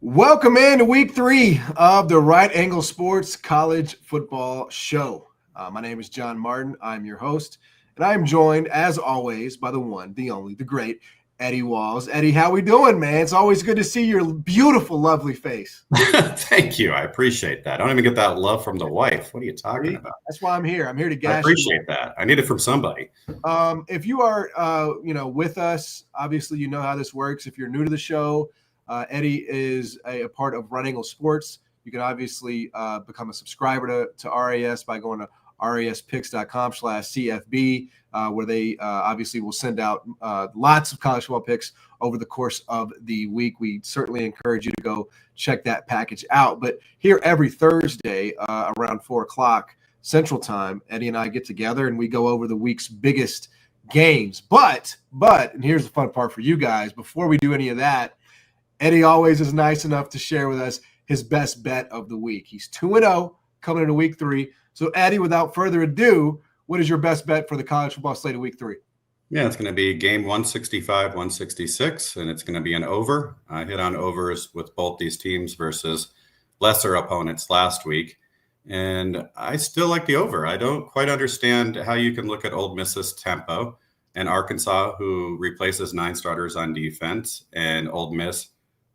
Welcome in to week 3 of the Right Angle Sports College Football Show. My name is John Martin. I'm your host, and I am joined, as always, by the one, the only, the great Eddie Walls. Eddie, how we doing, man? It's always good to see your beautiful, lovely face. Thank you. I appreciate that. I don't even get that love from the wife. What are you talking about? That's why I'm here. I'm here to gas I appreciate that. I need it from somebody. If you are, with us, obviously you know how this works. If you're new to the show, Eddie is a part of Right Angle Sports. You can obviously become a subscriber to RAS by going to raspicks.com/CFB, where they obviously will send out lots of college football picks over the course of the week. We certainly encourage you to go check that package out. But here every Thursday around 4 o'clock Central Time, Eddie and I get together and we go over the week's biggest games. But, and here's the fun part for you guys, before we do any of that, Eddie always is nice enough to share with us his best bet of the week. He's 2-0 coming into week 3. So, Eddie, without further ado, what is your best bet for the college football slate of week 3? Yeah, it's going to be game 165, 166, and it's going to be an over. I hit on overs with both these teams versus lesser opponents last week, and I still like the over. I don't quite understand how you can look at Ole Miss's tempo and Arkansas, who replaces 9 starters on defense, and Ole Miss,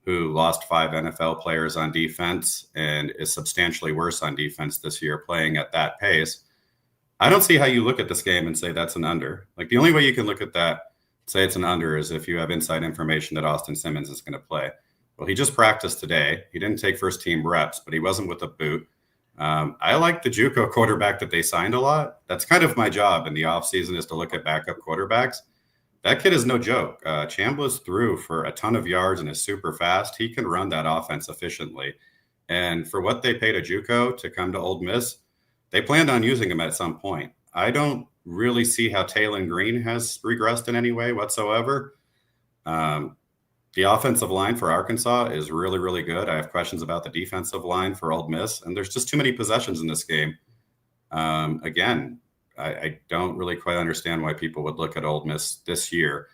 who lost 5 NFL players on defense and is substantially worse on defense this year, playing at that pace. I don't see how you look at this game and say that's an under. Like, the only way you can look at that, say it's an under, is if you have inside information that Austin Simmons is going to play. Well, he just practiced today. He didn't take first team reps, but he wasn't with a boot. I like the JUCO quarterback that they signed a lot. That's kind of my job in the offseason, is to look at backup quarterbacks. That kid is no joke. Chambliss threw for a ton of yards and is super fast. He can run that offense efficiently. And for what they paid a JUCO to come to Ole Miss, they planned on using him at some point. I don't really see how Taylon Green has regressed in any way whatsoever. The offensive line for Arkansas is really, really good. I have questions about the defensive line for Ole Miss, and there's just too many possessions in this game. Again, I don't really quite understand why people would look at Ole Miss this year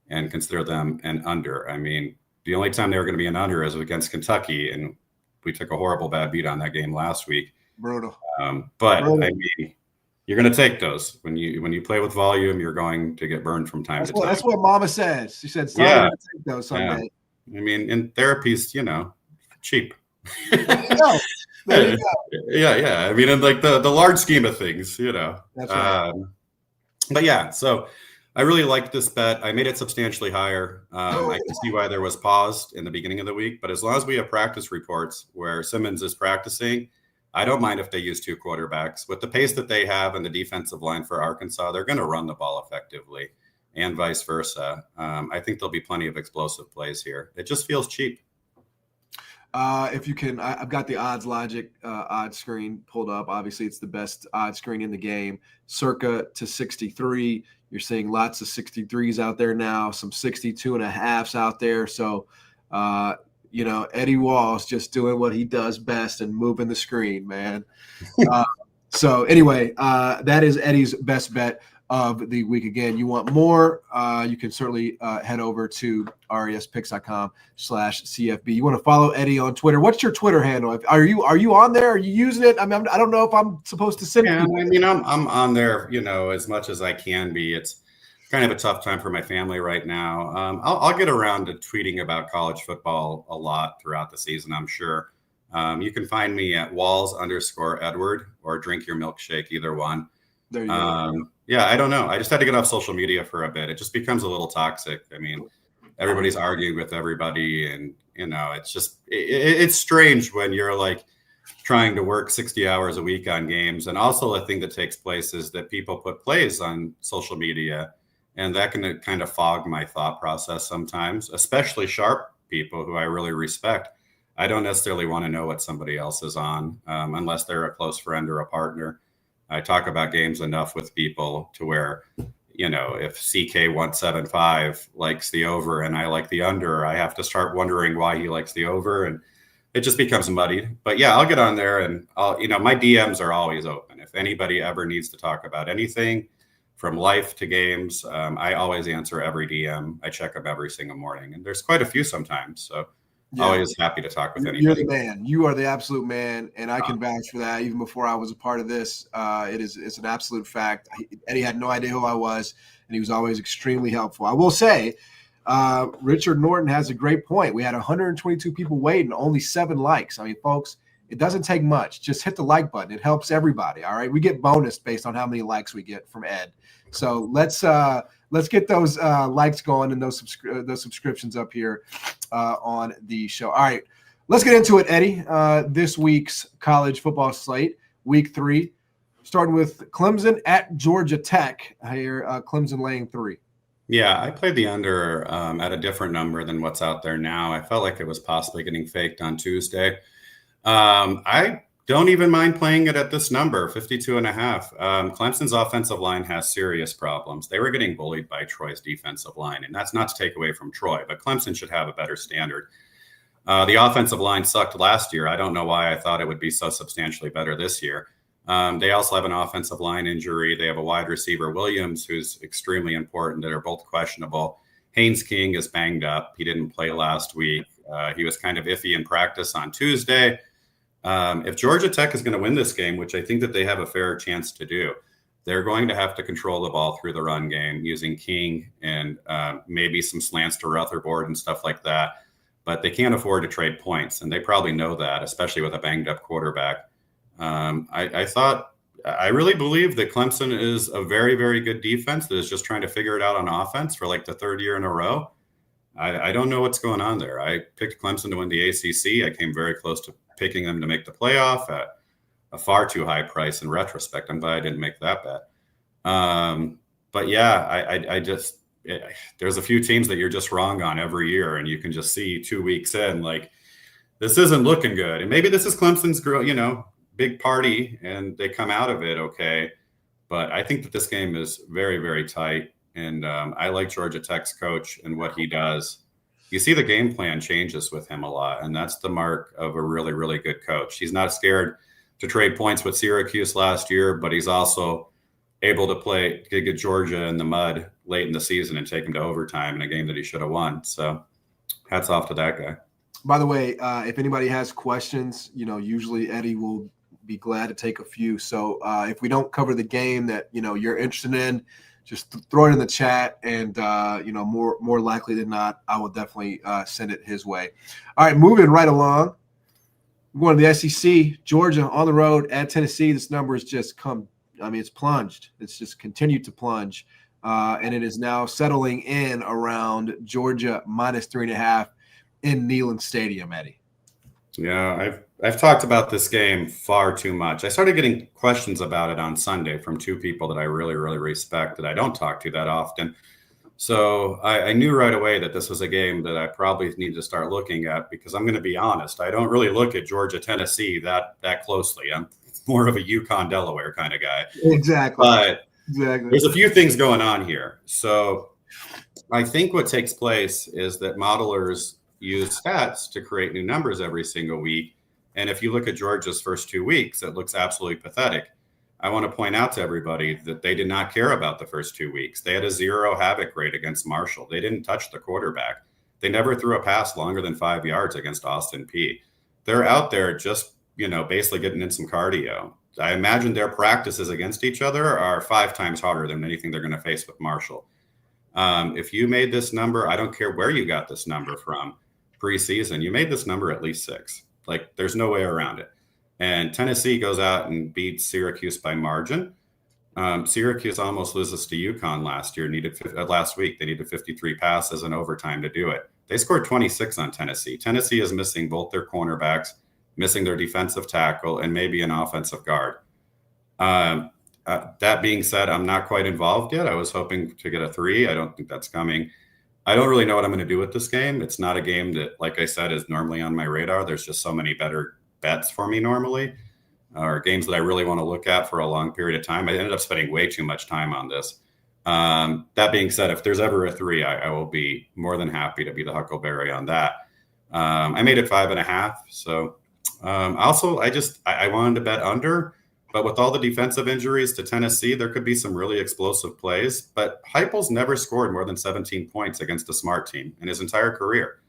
and consider them an under. I mean, the only time they were going to be an under is against Kentucky, and we took a horrible bad beat on that game last week. Brutal. Brutal. I mean, you're going to take those. When you play with volume, you're going to get burned from time to time. That's what Mama says. She said, "Son, yeah, take those someday." Yeah. I mean, in therapy's, cheap. Yeah. I mean, in like the large scheme of things, That's right. But yeah, so I really liked this bet. I made it substantially higher. I can see why there was pause in the beginning of the week, but as long as we have practice reports where Simmons is practicing, I don't mind if they use 2 quarterbacks. With the pace that they have and the defensive line for Arkansas, they're going to run the ball effectively, and vice versa. I think there'll be plenty of explosive plays here. It just feels cheap. If you can, I've got the odds logic odds screen pulled up. Obviously, it's the best odds screen in the game, circa to 63. You're seeing lots of 63s out there now, some 62.5s out there. So, Eddie Walls just doing what he does best and moving the screen, man. So anyway, that is Eddie's best bet of the week. Again, you want more, you can certainly head over to raspicks.com/CFB. You want to follow Eddie on Twitter. What's your Twitter handle? Are you on there? Are you using it? I mean, I don't know if I'm supposed to send. Yeah, I mean, I'm on there, as much as I can be. It's kind of a tough time for my family right now. I'll get around to tweeting about college football a lot throughout the season, I'm sure. You can find me at Walls_Edward or Drink Your Milkshake, either one. There you go. Yeah, I don't know. I just had to get off social media for a bit. It just becomes a little toxic. I mean, everybody's arguing with everybody, and it's just it's strange when you're like trying to work 60 hours a week on games. And also a thing that takes place is that people put plays on social media, and that can kind of fog my thought process sometimes, especially sharp people who I really respect. I don't necessarily want to know what somebody else is on unless they're a close friend or a partner. I talk about games enough with people to where, if CK175 likes the over and I like the under, I have to start wondering why he likes the over, and it just becomes muddied. But yeah, I'll get on there, and my DMs are always open. If anybody ever needs to talk about anything from life to games, I always answer every DM. I check them every single morning, and there's quite a few sometimes. So Yeah. Always happy to talk with You're anybody. the man. You are the absolute man, and I can vouch for that. Even before I was a part of this, it's an absolute fact. Eddie had no idea who I was, and he was always extremely helpful. I will say, Richard Norton has a great point. We had 122 people waiting, only 7 likes. I mean, folks, it doesn't take much. Just hit the like button. It helps everybody. All right, we get bonus based on how many likes we get from Ed. So let's get those likes going and those subscriptions up here on the show. All right, let's get into it, Eddie. This week's college football slate, week 3, starting with Clemson at Georgia Tech. Here, Clemson laying 3. Yeah, I played the under at a different number than what's out there now. I felt like it was possibly getting faked on Tuesday. I don't even mind playing it at this number, 52.5. Clemson's offensive line has serious problems. They were getting bullied by Troy's defensive line, and that's not to take away from Troy, but Clemson should have a better standard. The offensive line sucked last year. I don't know why I thought it would be so substantially better this year. They also have an offensive line injury. They have a wide receiver, Williams, who's extremely important. They're both questionable. Haynes King is banged up. He didn't play last week. He was kind of iffy in practice on Tuesday. If Georgia Tech is going to win this game, which I think that they have a fair chance to do, they're going to have to control the ball through the run game using King and maybe some slants to Rutherford and stuff like that. But they can't afford to trade points, and they probably know that, especially with a banged-up quarterback. I really believe that Clemson is a very, very good defense that is just trying to figure it out on offense for like the 3rd year in a row. I don't know what's going on there. I picked Clemson to win the ACC. I came very close to picking them to make the playoff at a far too high price in retrospect. I'm glad I didn't make that bet. But yeah, there's a few teams that you're just wrong on every year, and you can just see 2 weeks in, like, this isn't looking good. And maybe this is Clemson's, big party, and they come out of it okay. But I think that this game is very, very tight. And I like Georgia Tech's coach and what he does. You see the game plan changes with him a lot, and that's the mark of a really, really good coach. He's not scared to trade points with Syracuse last year, but he's also able to get Georgia in the mud late in the season and take him to overtime in a game that he should have won. So hats off to that guy. By the way, if anybody has questions, usually Eddie will be glad to take a few. So if we don't cover the game that, you're interested in, just throw it in the chat, and more likely than not, I will definitely send it his way. All right, moving right along. We're going to the SEC. Georgia on the road at Tennessee. This number has just it's plunged. It's just continued to plunge, and it is now settling in around Georgia minus 3.5 in Neyland Stadium, Eddie. Yeah, I've talked about this game far too much. I started getting questions about it on Sunday from 2 people that I really, really respect that I don't talk to that often. So I knew right away that this was a game that I probably need to start looking at, because I'm going to be honest, I don't really look at Georgia, Tennessee that closely. I'm more of a UConn, Delaware kind of guy. Exactly. But there's a few things going on here. So I think what takes place is that modelers use stats to create new numbers every single week. And if you look at Georgia's first 2 weeks, it looks absolutely pathetic. I want to point out to everybody that they did not care about the first 2 weeks. They had a 0 havoc rate against Marshall. They didn't touch the quarterback. They never threw a pass longer than 5 yards against Austin Peay. They're out there just, basically getting in some cardio. I imagine their practices against each other are 5 times harder than anything they're going to face with Marshall. If you made this number, I don't care where you got this number from, preseason, you made this number at least 6. Like, there's no way around it. And Tennessee goes out and beats Syracuse by margin. Syracuse almost loses to UConn last week. They needed 53 passes in overtime to do it. They scored 26 on Tennessee. Tennessee is missing both their cornerbacks, missing their defensive tackle, and maybe an offensive guard. That being said, I'm not quite involved yet. I was hoping to get a 3. I don't think that's coming. I don't really know what I'm going to do with this game. It's not a game that, like I said, is normally on my radar. There's just so many better bets for me normally, or games that I really want to look at for a long period of time. I ended up spending way too much time on this. That being said, if there's ever a 3, I will be more than happy to be the Huckleberry on that. I made it 5.5. So also, I wanted to bet under. But with all the defensive injuries to Tennessee, there could be some really explosive plays. But Heupel's never scored more than 17 points against a smart team in his entire career.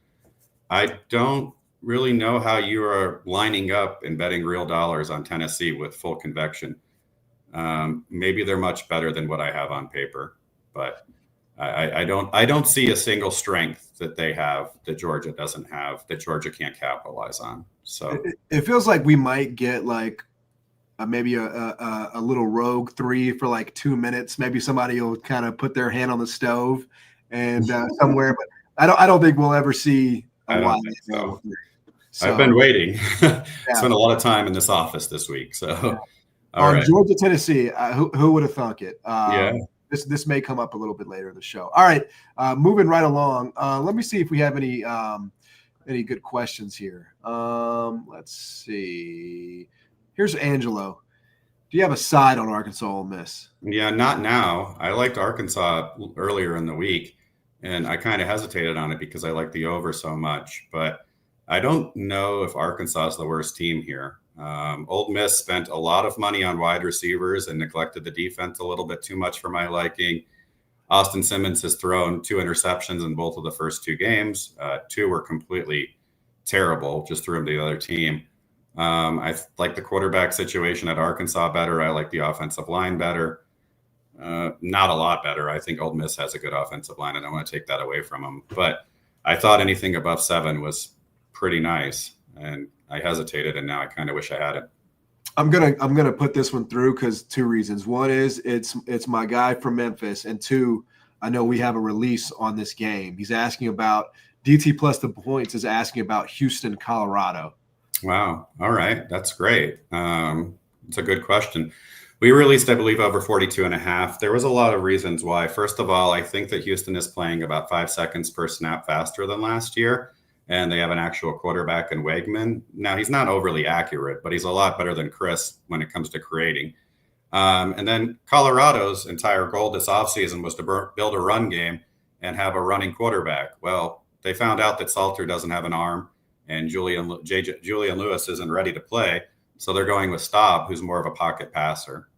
I don't really know how you are lining up and betting real dollars on Tennessee with full conviction. Maybe they're much better than what I have on paper, but I don't see a single strength that they have that Georgia doesn't have, that Georgia can't capitalize on. So it feels like we might get like maybe a little rogue three for like 2 minutes. Maybe somebody will kind of put their hand on the stove and somewhere, but I don't think we'll ever see a wide so. So, I've been waiting. Spent a lot of time in this office this week. So on right. Georgia, Tennessee, who would have thunk it? Yeah. This may come up a little bit later in the show. All right, moving right along. Let me see if we have any good questions here. Let's see. Here's Angelo. Do you have a side on Arkansas Ole Miss? Yeah, not now. I liked Arkansas earlier in the week, and I kind of hesitated on it because I like the over so much. But I don't know if Arkansas is the worst team here. Ole Miss spent a lot of money on wide receivers and neglected the defense a little bit too much for my liking. Austin Simmons has thrown 2 interceptions in both of the first 2 games. 2 were completely terrible, just threw them to the other team. I like the quarterback situation at Arkansas better. I like the offensive line better. Not a lot better. I think Ole Miss has a good offensive line. I don't want to take that away from them. But I thought anything above 7 was pretty nice. And I hesitated, and now I kind of wish I had it. I'm gonna put this one through because 2 reasons. One is it's my guy from Memphis, and 2, I know we have a release on this game. He's asking about DT plus the points is asking about Houston, Colorado. Wow. All right. That's great. It's a good question. We released, I believe, over 42.5. There was a lot of reasons why. First of all, I think that Houston is playing about 5 seconds per snap faster than last year, and they have an actual quarterback in Wegman. Now, he's not overly accurate, but he's a lot better than Chris when it comes to creating. And then Colorado's entire goal this offseason was to build a run game and have a running quarterback. Well, they found out that Salter doesn't have an arm, and Julian Lewis isn't ready to play. So they're going with Staub, who's more of a pocket passer.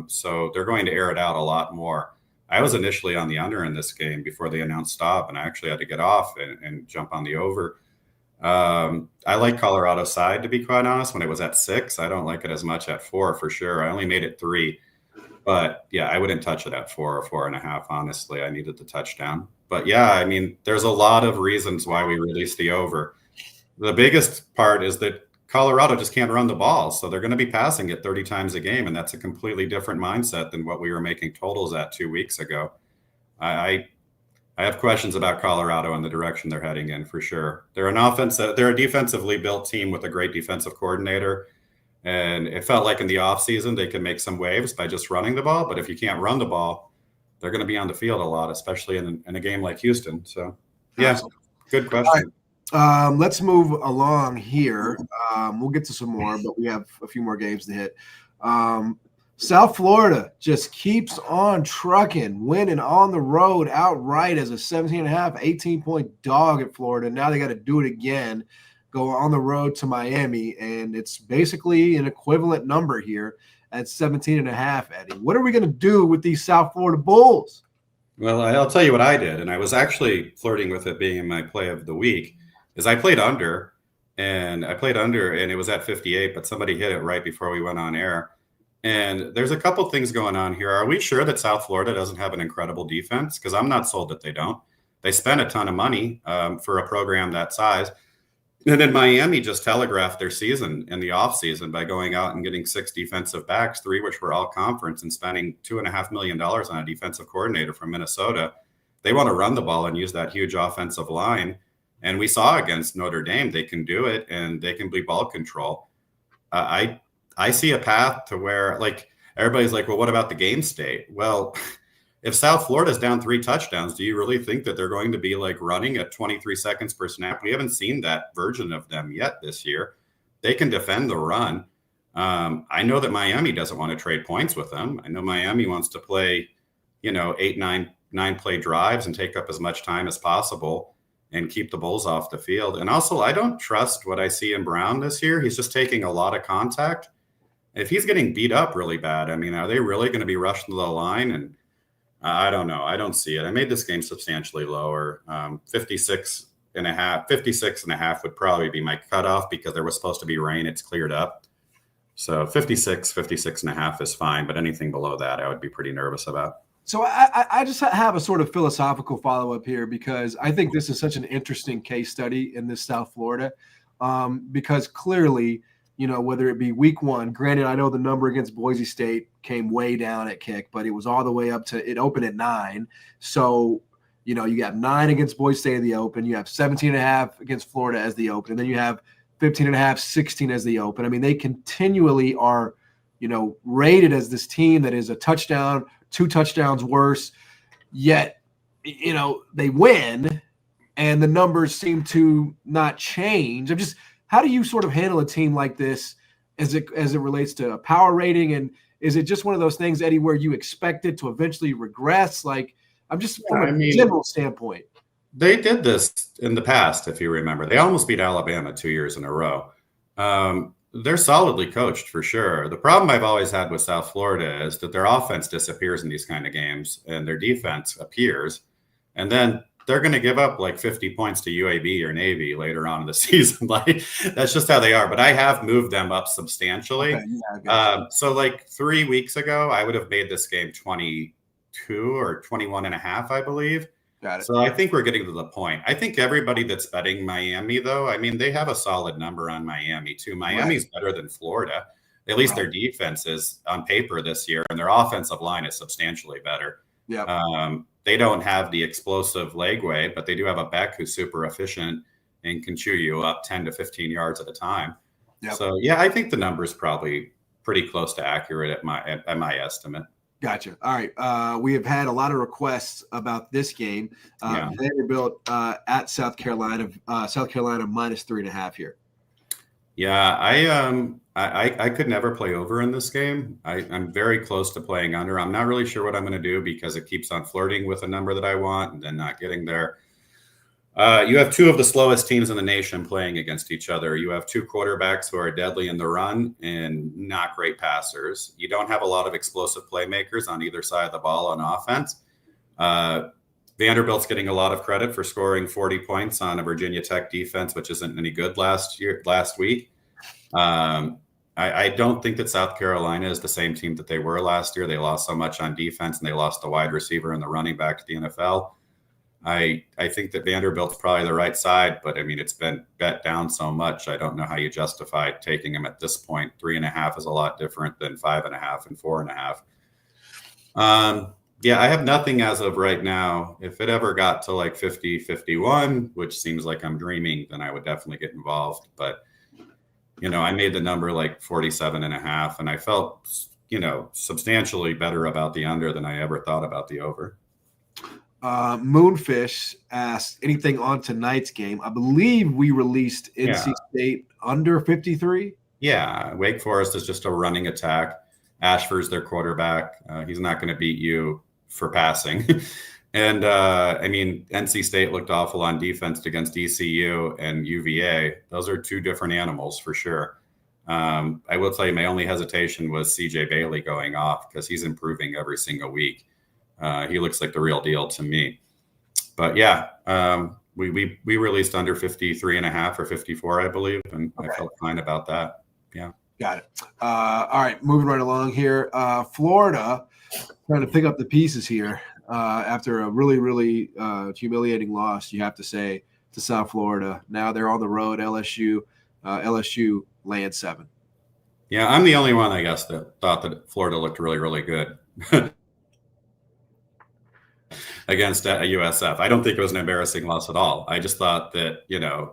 So they're going to air it out a lot more. I was initially on the under in this game before they announced Staub, and I actually had to get off and jump on the over. I like Colorado's side, to be quite honest, when it was at 6. I don't like it as much at 4 for sure. I only made it 3. But, yeah, I wouldn't touch it at 4 or 4.5, honestly. I needed the touchdown. But, yeah, I mean, there's a lot of reasons why we released the over. The biggest part is that Colorado just can't run the ball, so they're going to be passing it 30 times a game, and that's a completely different mindset than what we were making totals at 2 weeks ago. I have questions about Colorado and the direction they're heading in for sure. They're a defensively built team with a great defensive coordinator, and it felt like in the offseason they could make some waves by just running the ball, but if you can't run the ball, they're going to be on the field a lot, especially in a game like Houston. So, yeah, good question. Let's move along here. We'll get to some more, but we have a few more games to hit. South Florida just keeps on trucking, winning on the road outright as a 17.5, 18-point dog at Florida. Now they got to do it again, go on the road to Miami, and it's basically an equivalent number here at 17.5, Eddie. What are we going to do with these South Florida Bulls? Well, I'll tell you what I did, and I was actually flirting with it being my play of the week. Is I played under, and it was at 58, but somebody hit it right before we went on air. And there's a couple things going on here. Are we sure that South Florida doesn't have an incredible defense? Because I'm not sold that they don't. They spent a ton of money for a program that size. And then Miami just telegraphed their season in the offseason by going out and getting 6 defensive backs, 3 which were all conference, and spending $2.5 million on a defensive coordinator from Minnesota. They want to run the ball and use that huge offensive line. And we saw against Notre Dame, they can do it, and they can be ball control. I see a path to where, like, everybody's like, well, what about the game state? Well, if South Florida's down 3 touchdowns, do you really think that they're going to be, like, running at 23 seconds per snap? We haven't seen that version of them yet this year. They can defend the run. I know that Miami doesn't want to trade points with them. I know Miami wants to play, 8, 9 play drives and take up as much time as possible and keep the Bulls off the field. And also, I don't trust what I see in Brown this year. He's just taking a lot of contact. If he's getting beat up really bad, I mean, are they really going to be rushing to the line? And I don't know. I don't see it. I made this game substantially lower. 56 56.5 would probably be my cutoff because there was supposed to be rain. It's cleared up. So 56.5 is fine, but anything below that, I would be pretty nervous about. So I just have a sort of philosophical follow-up here because I think this is such an interesting case study in this South Florida because clearly, whether it be week one, granted, I know the number against Boise State came way down at kick, but it was all the way up to, it opened at 9. So, you got 9 against Boise State in the open. You have 17.5 against Florida as the open. And then you have 15.5, 16 as the open. I mean, they continually are, rated as this team that is a touchdown, 2 touchdowns worse, yet, they win and the numbers seem to not change. How do you sort of handle a team like this as it relates to a power rating? And is it just one of those things, Eddie, where you expect it to eventually regress? Like, I'm just from a general standpoint. They did this in the past, if you remember. They almost beat Alabama 2 years in a row. They're solidly coached for sure. The problem I've always had with South Florida is that their offense disappears in these kind of games and their defense appears. And then they're going to give up like 50 points to UAB or Navy later on in the season. Like, that's just how they are. But I have moved them up substantially. Okay, so like 3 weeks ago, I would have made this game 22 or 21.5, I believe. Got it. So I think we're getting to the point. I think everybody that's betting Miami, though, I mean, they have a solid number on Miami, too. Miami's better than Florida. At least their defense is on paper this year, and their offensive line is substantially better. Yeah. They don't have the explosive legway, but they do have a back who's super efficient and can chew you up 10 to 15 yards at a time. Yep. So, yeah, I think the number is probably pretty close to accurate at my estimate. Gotcha. All right. We have had a lot of requests about this game. Vanderbilt at South Carolina minus 3.5 here. Yeah, I could never play over in this game. I'm very close to playing under. I'm not really sure what I'm going to do because it keeps on flirting with a number that I want and then not getting there. You have 2 of the slowest teams in the nation playing against each other. You have 2 quarterbacks who are deadly in the run and not great passers. You don't have a lot of explosive playmakers on either side of the ball on offense. Vanderbilt's getting a lot of credit for scoring 40 points on a Virginia Tech defense, which isn't any good last week. I don't think that South Carolina is the same team that they were last year. They lost so much on defense and they lost the wide receiver and the running back to the NFL. I think that Vanderbilt's probably the right side, but I mean, it's been bet down so much. I don't know how you justify taking them at this point. 3.5 is a lot different than 5.5 and 4.5. Yeah, I have nothing as of right now. If it ever got to like 50, 51, which seems like I'm dreaming, then I would definitely get involved. But, I made the number like 47.5 and I felt, substantially better about the under than I ever thought about the over. Moonfish asked anything on tonight's game. I believe we released NC State under 53. Yeah, Wake Forest is just a running attack. Ashford's their quarterback. He's not going to beat you for passing. And NC State looked awful on defense against ECU and UVA. Those are 2 different animals for sure. I will tell you my only hesitation was CJ Bailey going off because he's improving every single week. He looks like the real deal to me. But yeah, we released under 53.5 or 54, I believe, and okay. I felt fine about that. Yeah. Got it. All right, moving right along here. Florida trying to pick up the pieces here after a really, really humiliating loss, you have to say, to South Florida. Now they're on the road, LSU. LSU lands 7. Yeah, I'm the only one, I guess, that thought that Florida looked really, really good against USF. I don't think it was an embarrassing loss at all. I just thought that,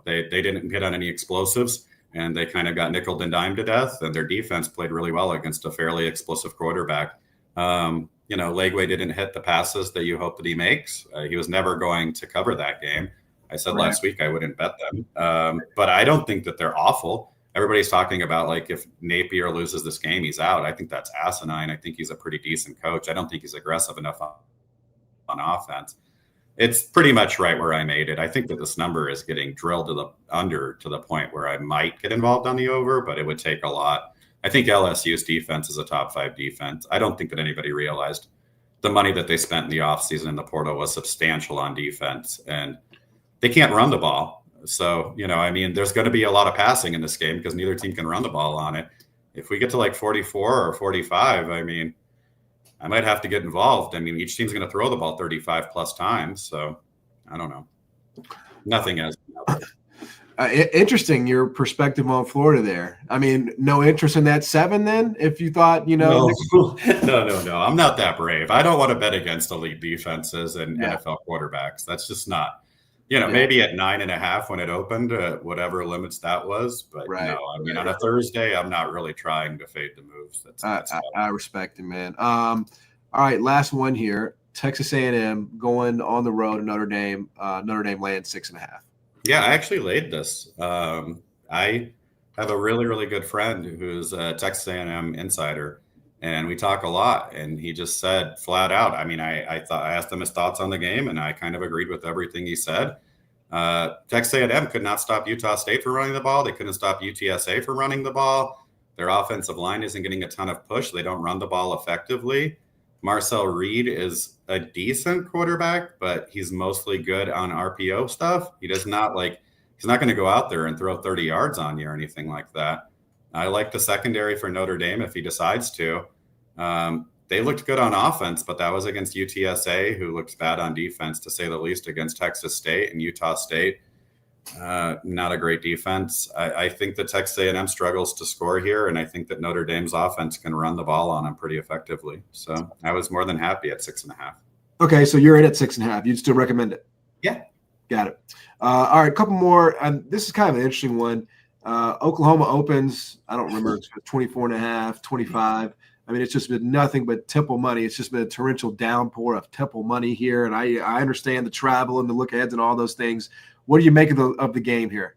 they didn't hit on any explosives and they kind of got nickeled and dimed to death, and their defense played really well against a fairly explosive quarterback. Legway didn't hit the passes that you hope that he makes. He was never going to cover that game. I said last week I wouldn't bet them. But I don't think that they're awful. Everybody's talking about, like, if Napier loses this game, he's out. I think that's asinine. I think he's a pretty decent coach. I don't think he's aggressive enough on offense. It's pretty much right where I made it. I think that this number is getting drilled to the under to the point where I might get involved on the over, but it would take a lot. I think LSU's defense is a top 5 defense. I don't think that anybody realized the money that they spent in the offseason in the portal was substantial on defense. And they can't run the ball. So, I mean, there's going to be a lot of passing in this game because neither team can run the ball on it. If we get to like 44 or 45, I mean, I might have to get involved. I mean, each team's going to throw the ball 35 plus times. So I don't know. Nothing has. Interesting, your perspective on Florida there. I mean, no interest in that 7 then? If you thought, No. I'm not that brave. I don't want to bet against elite defenses and NFL quarterbacks. That's just not. Maybe at 9.5 when it opened, whatever limits that was. But no, I mean, on a Thursday, I'm not really trying to fade the moves. I respect it, man. All right, last one here. Texas A&M going on the road to Notre Dame. Notre Dame laying 6.5. Yeah, I actually laid this. I have a really, really good friend who's a Texas A&M insider, and we talk a lot. And he just said flat out. I mean, I asked him his thoughts on the game, and I kind of agreed with everything he said. Texas A&M could not stop Utah State from running the ball. They couldn't stop UTSA from running the ball. Their offensive line isn't getting a ton of push. They don't run the ball effectively. Marcel Reed is a decent quarterback, but he's mostly good on RPO stuff. He's not going to go out there and throw 30 yards on you or anything like that. I like the secondary for Notre Dame if he decides to. They looked good on offense, but that was against UTSA, who looks bad on defense, to say the least, against Texas State and Utah State. Not a great defense. I think that Texas A&M struggles to score here, and I think that Notre Dame's offense can run the ball on them pretty effectively. So I was more than happy at 6.5. Okay, so you're in at 6.5. You'd still recommend it? Yeah. Got it. All right, a couple more. And this is kind of an interesting one. Oklahoma opens, I don't remember, it's 24.5, 25. I mean, it's just been nothing but Temple money. It's just been a torrential downpour of Temple money here. And I understand the travel and the look aheads and all those things. What do you make of the game here?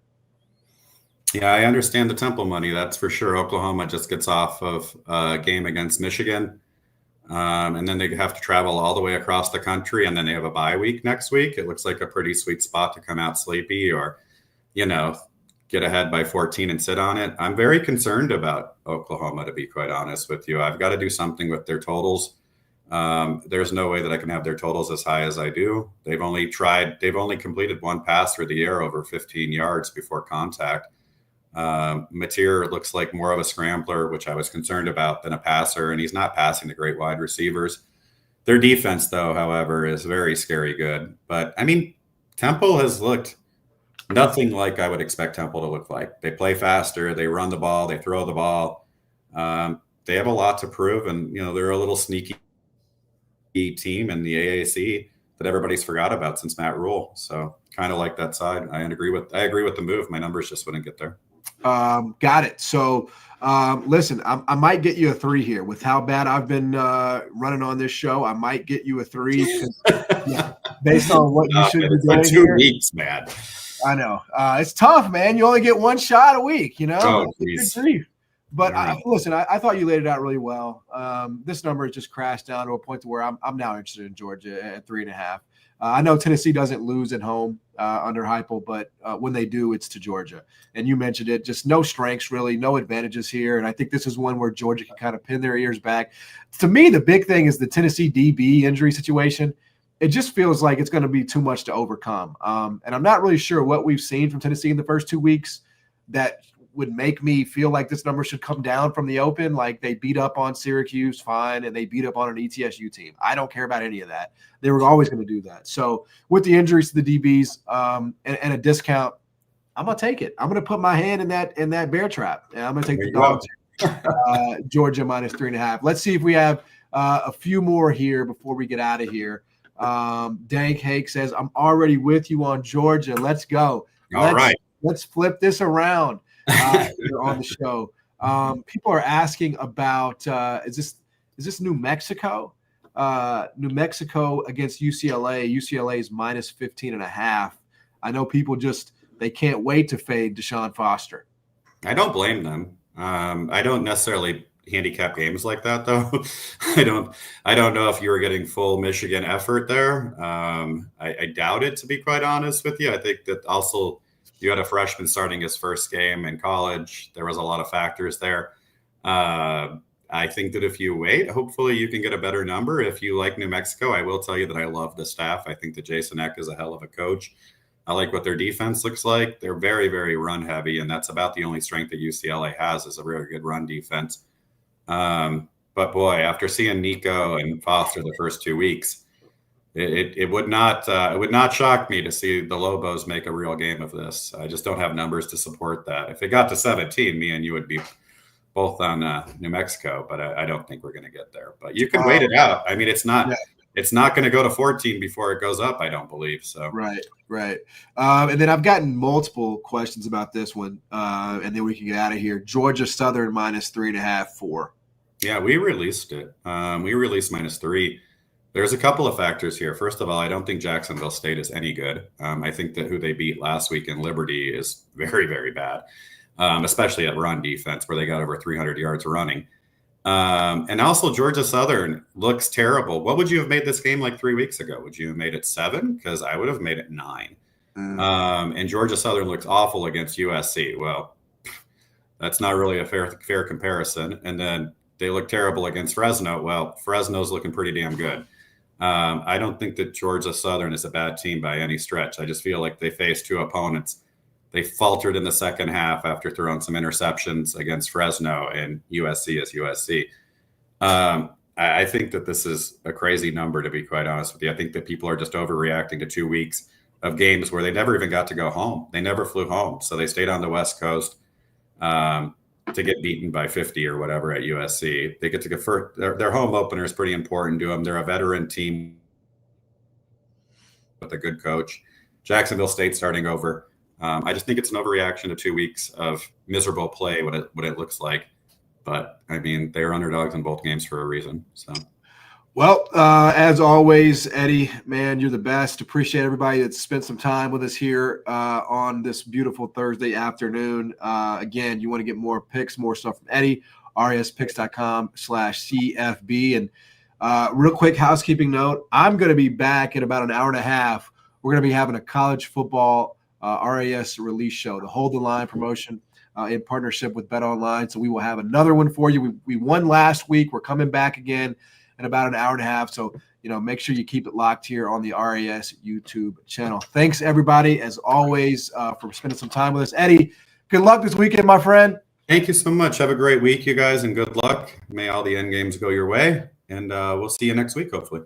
Yeah, I understand the Temple money. That's for sure. Oklahoma just gets off of a game against Michigan. And then they have to travel all the way across the country. And then they have a bye week next week. It looks like a pretty sweet spot to come out sleepy or, get ahead by 14 and sit on it. I'm very concerned about Oklahoma, to be quite honest with you. I've got to do something with their totals. There's no way that I can have their totals as high as I do. They've only completed one pass through the air over 15 yards before contact. Mateer looks like more of a scrambler, which I was concerned about, than a passer, and he's not passing the great wide receivers. Their defense, though, however, is very scary good. But, I mean, Temple has looked nothing like I would expect Temple to look like. They play faster, they run the ball, they throw the ball. They have a lot to prove, and, they're a little sneaky team in the AAC that everybody's forgot about since Matt Rule. So kind of like that side. I agree with the move. My numbers just wouldn't get there. Got it. So listen, I might get you a 3 here with how bad I've been running on this show. I might get you a 3 based on what you should be doing. 2 weeks, man. I know. It's tough, man. You only get one shot a week, Oh, please. But listen, I thought you laid it out really well. This number has just crashed down to a point to where I'm now interested in Georgia at 3.5. I know Tennessee doesn't lose at home under Heupel, but when they do, it's to Georgia. And you mentioned it, just no strengths really, no advantages here. And I think this is one where Georgia can kind of pin their ears back. To me, the big thing is the Tennessee DB injury situation. It just feels like it's going to be too much to overcome. And I'm not really sure what we've seen from Tennessee in the first 2 weeks that would make me feel like this number should come down from the open. Like they beat up on Syracuse, fine, and they beat up on an ETSU team. I don't care about any of that. They were always going to do that. So with the injuries to the DBs and a discount, I'm going to take it. I'm going to put my hand in that bear trap, and I'm going to take the dogs. Georgia minus 3.5. Let's see if we have a few more here before we get out of here. Dank Hake says, I'm already with you on Georgia. Let's go. All right. Let's flip this around here on the show. People are asking about is this New Mexico? New Mexico against UCLA. UCLA is minus 15.5. I know people they can't wait to fade Deshaun Foster. I don't blame them. I don't necessarily handicap games like that, though. I don't know if you were getting full Michigan effort there. I doubt it, to be quite honest with you. I think that also you had a freshman starting his first game in college. There was a lot of factors there. I think that if you wait, hopefully you can get a better number. If you like New Mexico, I will tell you that I love the staff. I think that Jason Eck is a hell of a coach. I like what their defense looks like. They're very, very run heavy, and that's about the only strength that UCLA has is a really good run defense. But boy, after seeing Nico and Foster the first 2 weeks, it would not shock me to see the Lobos make a real game of this. I just don't have numbers to support that. If it got to 17, me and you would be both on New Mexico, but I don't think we're going to get there. But you can wait it out. I mean, it's not going to go to 14 before it goes up, I don't believe. So right. And then I've gotten multiple questions about this one, and then we can get out of here. Georgia Southern -3.5, 4. Yeah, we released it. We released -3. There's a couple of factors here. First of all, I don't think Jacksonville State is any good. I think that who they beat last week in Liberty is very, very bad, especially at run defense where they got over 300 yards running. And also Georgia Southern looks terrible. What would you have made this game like 3 weeks ago? Would you have made it 7? Because I would have made it 9. And Georgia Southern looks awful against USC. Well, that's not really a fair comparison. And then they look terrible against Fresno. Well, Fresno's looking pretty damn good. I don't think that Georgia Southern is a bad team by any stretch. I just feel like they faced 2 opponents. They faltered in the second half after throwing some interceptions against Fresno, and USC is USC. I think that this is a crazy number, to be quite honest with you. I think that people are just overreacting to 2 weeks of games where they never even got to go home. They never flew home. So they stayed on the West Coast to get beaten by 50 or whatever at USC. They get to go first. Their home opener is pretty important to them. They're a veteran team with a good coach. Jacksonville State starting over. I just think it's an overreaction to 2 weeks of miserable play, what it looks like. But, I mean, they're underdogs in both games for a reason. So, well, as always, Eddie, man, you're the best. Appreciate everybody that spent some time with us here on this beautiful Thursday afternoon. Again, you want to get more picks, more stuff from Eddie, rspicks.com/CFB. And real quick housekeeping note, I'm going to be back in about an hour and a half. We're going to be having a college football RAS release show, the Hold the Line promotion in partnership with Bet Online. So we will have another one for you. We won last week. We're coming back again in about an hour and a half. So, make sure you keep it locked here on the RAS YouTube channel. Thanks, everybody, as always, for spending some time with us. Eddie, good luck this weekend, my friend. Thank you so much. Have a great week, you guys, and good luck. May all the end games go your way, and we'll see you next week, hopefully.